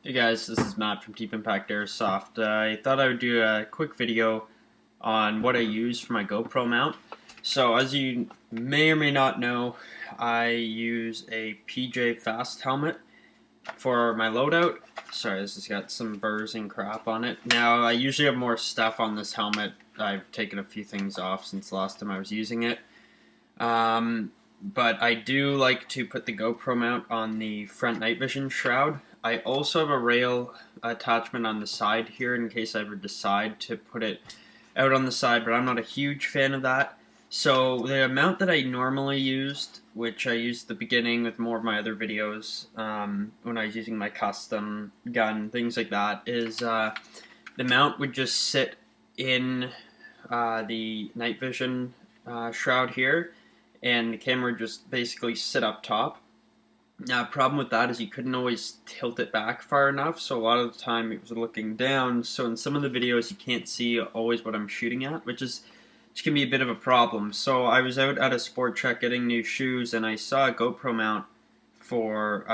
Hey guys, this is Matt from Deep Impact Airsoft. I thought I would do a quick video on what I use for my GoPro mount. So as you may or may not know, I use a PJ Fast helmet for my loadout. Sorry, this has got some burrs and crap on it. Now, I usually have more stuff on this helmet. I've taken a few things off since the last time I was using it. But I do like to put the GoPro mount on the front night vision shroud. I also have a rail attachment on the side here in case I ever decide to put it out on the side, but I'm not a huge fan of that. So the mount that I normally used, which I used at the beginning with more of my other videos, when I was using my custom gun, things like that, is the mount would just sit in the night vision shroud here, and the camera would just basically sit up top. Now, the problem with that is you couldn't always tilt it back far enough, so a lot of the time it was looking down, so in some of the videos you can't see always what I'm shooting at, which can be a bit of a problem. So I was out at a Sport Check getting new shoes, and I saw a GoPro mount for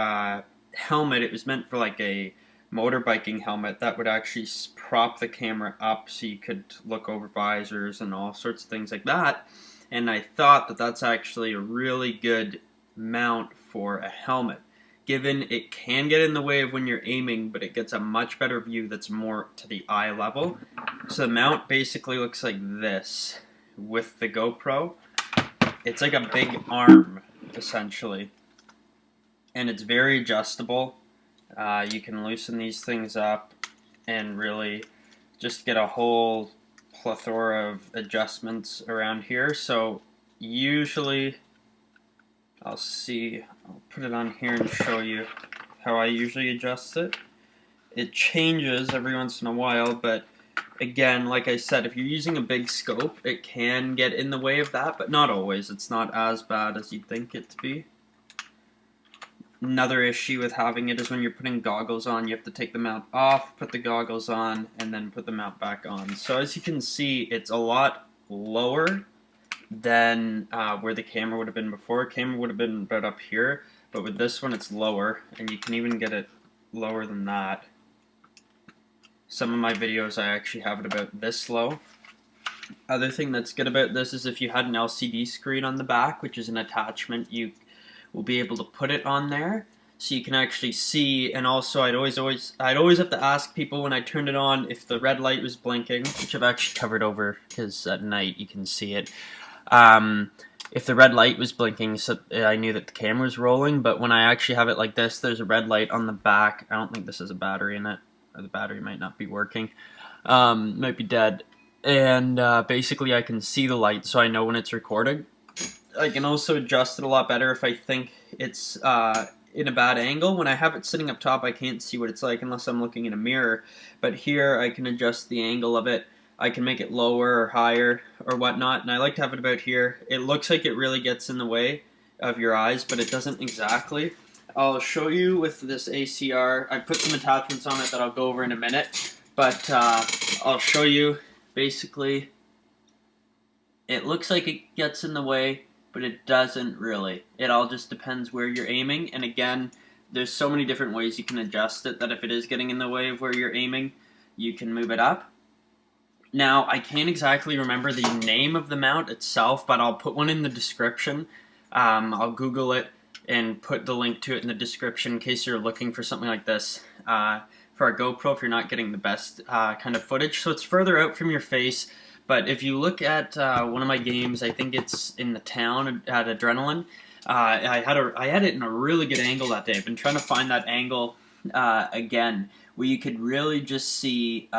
helmet. It was meant for like a motorbiking helmet that would actually prop the camera up so you could look over visors and all sorts of things like that. And I thought that that's actually a really good mount for a helmet, given it can get in the way of when you're aiming, but it gets a much better view that's more to the eye level. So the mount basically looks like this with the GoPro. It's like a big arm, essentially, and it's very adjustable. You can loosen these things up and really just get a whole plethora of adjustments around here. So usually I'll put it on here and show you how I usually adjust it. It changes every once in a while, but again, like I said, if you're using a big scope, it can get in the way of that, but not always. It's not as bad as you'd think it to be. Another issue with having it is when you're putting goggles on, you have to take the mount off, put the goggles on, and then put the mount back on. So as you can see, it's a lot lower than where the camera would have been before. Camera would have been about up here, but with this one it's lower, and you can even get it lower than that. Some of my videos I actually have it about this low. Other thing that's good about this is if you had an LCD screen on the back, which is an attachment, you will be able to put it on there so you can actually see. And also I'd always have to ask people when I turned it on if the red light was blinking, which I've actually covered over because at night you can see it. If the red light was blinking, so I knew that the camera was rolling, but when I actually have it like this, there's a red light on the back. I don't think this has a battery in it, or the battery might not be working. Might be dead. And basically I can see the light, so I know when it's recording. I can also adjust it a lot better if I think it's in a bad angle. When I have it sitting up top, I can't see what it's like unless I'm looking in a mirror. But here I can adjust the angle of it. I can make it lower or higher or whatnot, and I like to have it about here. It looks like it really gets in the way of your eyes, but it doesn't exactly. I'll show you with this ACR. I put some attachments on it that I'll go over in a minute, but I'll show you basically. It looks like it gets in the way, but it doesn't really. It all just depends where you're aiming, and again, there's so many different ways you can adjust it that if it is getting in the way of where you're aiming, you can move it up. Now, I can't exactly remember the name of the mount itself, but I'll put one in the description. I'll Google it and put the link to it in the description in case you're looking for something like this for a GoPro if you're not getting the best kind of footage. So it's further out from your face, but if you look at one of my games, I think it's in the town at Adrenaline, I had it in a really good angle that day. I've been trying to find that angle again, where you could really just see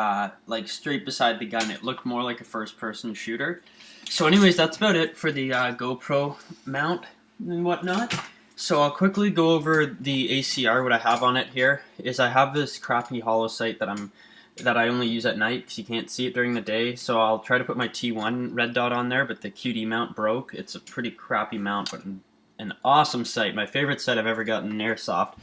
like straight beside the gun. It looked more like a first-person shooter. So anyways, that's about it for the GoPro mount and whatnot. So I'll quickly go over the ACR. What I have on it here is I have this crappy hollow sight that I only use at night because you can't see it during the day. So I'll try to put my T1 red dot on there, but the QD mount broke. It's a pretty crappy mount, but an awesome sight. My favorite sight I've ever gotten in Airsoft.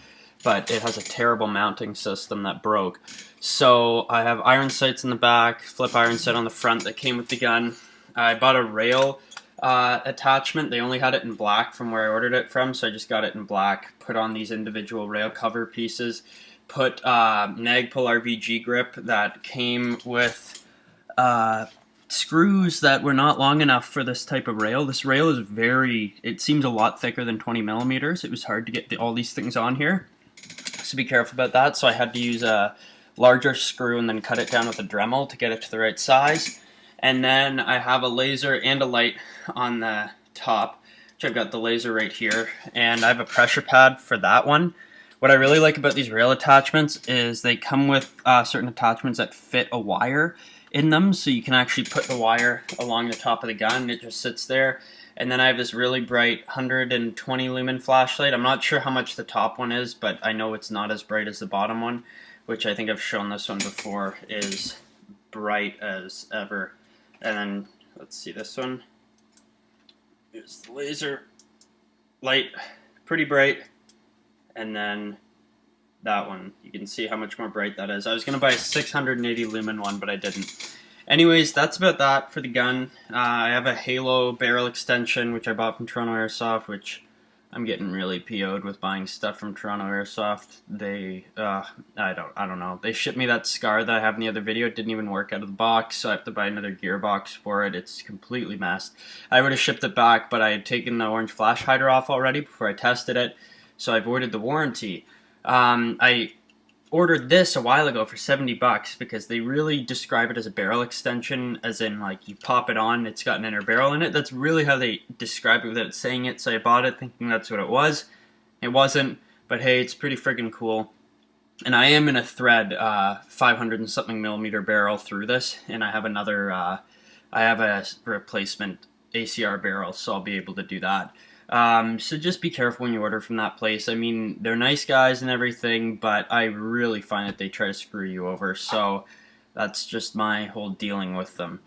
But it has a terrible mounting system that broke. So I have iron sights in the back, flip iron sight on the front that came with the gun. I bought a rail attachment. They only had it in black from where I ordered it from, so I just got it in black, put on these individual rail cover pieces. put Nagpul RVG grip that came with screws that were not long enough for this type of rail. This rail is it seems a lot thicker than 20 millimeters. It was hard to get all these things on here, so be careful about that. So I had to use a larger screw and then cut it down with a Dremel to get it to the right size. And then I have a laser and a light on the top, which I've got the laser right here, and I have a pressure pad for that one. What I really like about these rail attachments is they come with certain attachments that fit a wire in them, so you can actually put the wire along the top of the gun. It just sits there. And then I have this really bright 120 lumen flashlight. I'm not sure how much the top one is, but I know it's not as bright as the bottom one, which I think I've shown this one before is bright as ever. And then, let's see this one. Here's the laser light, pretty bright. And then that one, you can see how much more bright that is. I was going to buy a 680 lumen one, but I didn't. Anyways, that's about that for the gun. I have a Halo barrel extension, which I bought from Toronto Airsoft, which I'm getting really PO'd with buying stuff from Toronto Airsoft. They, I don't know. They shipped me that SCAR that I have in the other video. It didn't even work out of the box, so I have to buy another gearbox for it. It's completely messed. I would have shipped it back, but I had taken the orange flash hider off already before I tested it, so I voided the warranty. I ordered this a while ago for $70 because they really describe it as a barrel extension, as in like you pop it on, it's got an inner barrel in it. That's really how they describe it without saying it, so I bought it thinking that's what it was. It wasn't, but hey, it's pretty friggin' cool. And I am in a thread 500 and something millimeter barrel through this, and I have another, I have a replacement ACR barrel, so I'll be able to do that. So just be careful when you order from that place. I mean, they're nice guys and everything, but I really find that they try to screw you over, so that's just my whole dealing with them.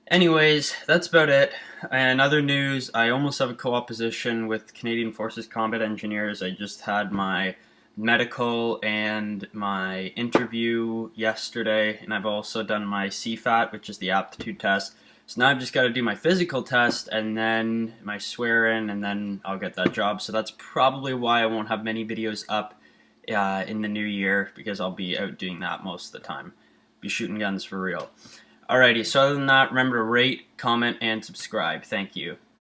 Anyways, that's about it. And other news, I almost have a co-op position with Canadian Forces Combat Engineers. I just had my medical and my interview yesterday, and I've also done my CFAT, which is the aptitude test. So now I've just got to do my physical test and then my swear-in, and then I'll get that job. So that's probably why I won't have many videos up in the new year, because I'll be out doing that most of the time. Be shooting guns for real. Alrighty, so other than that, remember to rate, comment, and subscribe. Thank you.